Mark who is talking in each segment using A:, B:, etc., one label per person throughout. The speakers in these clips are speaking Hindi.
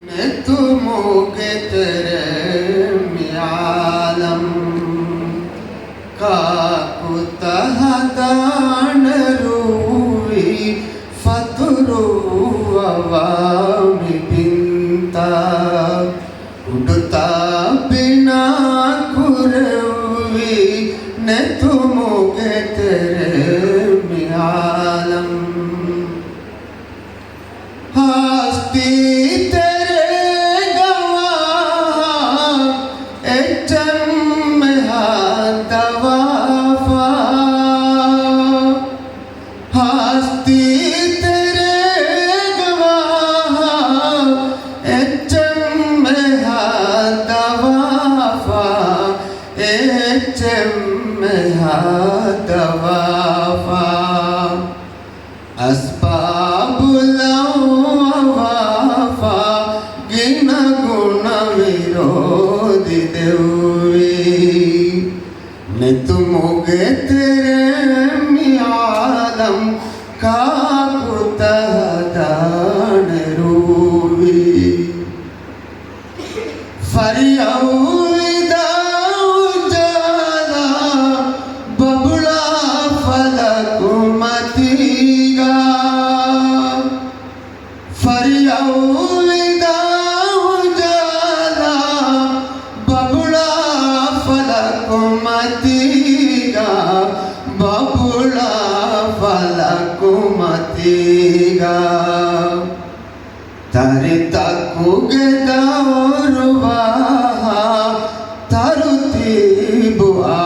A: तुमोगे तेरे मियालम का कुतहदान रूवी फतरू अवामी बिंता उड़ता बिना कुरवी ने तुमोगे तेरे मियालम हस्ती हस्ती तेरे गवाह एचम हादवाफा एचम हादवाफा अस्बाबुलवाफा गिन गुण विरोधी देवी ने तुमोगे तेरे मियालम का कुतहदान रूवी फरियादा उजाला बबुला फलक मतीगा फरियादा उजाला बबुला फलक मतीगा बबुला फलकुमतीगा तारे तकुगे दारुवाहा तारुती बुआ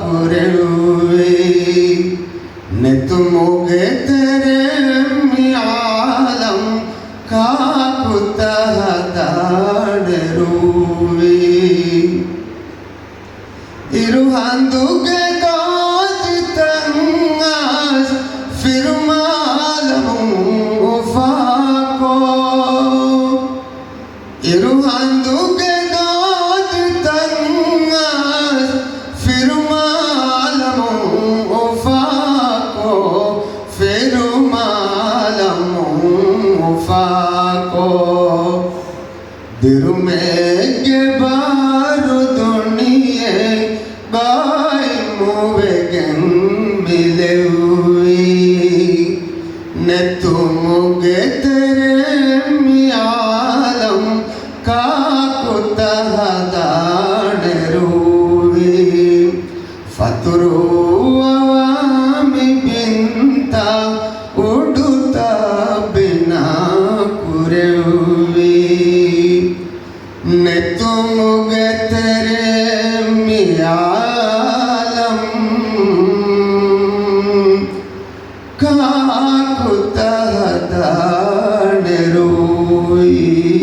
A: कुरेवी ने तुमोगे तेरे मियालम का कुतहदान रूवी इरुहांदुगे इरुहांदुगे दाद तंगास फिरुमालमु उफाको फिरुमालमु उफाको दिरुमेगे बारु दुनिये बाई मुवेगन मिलेवी ने तुमोगे तेरे मियालम का कुतहदान रूवी फतरू अवामी बिंता उड़ता बिना कुरेवी ने तुमोगे तेरे मियालम का कुतहदान रूवी।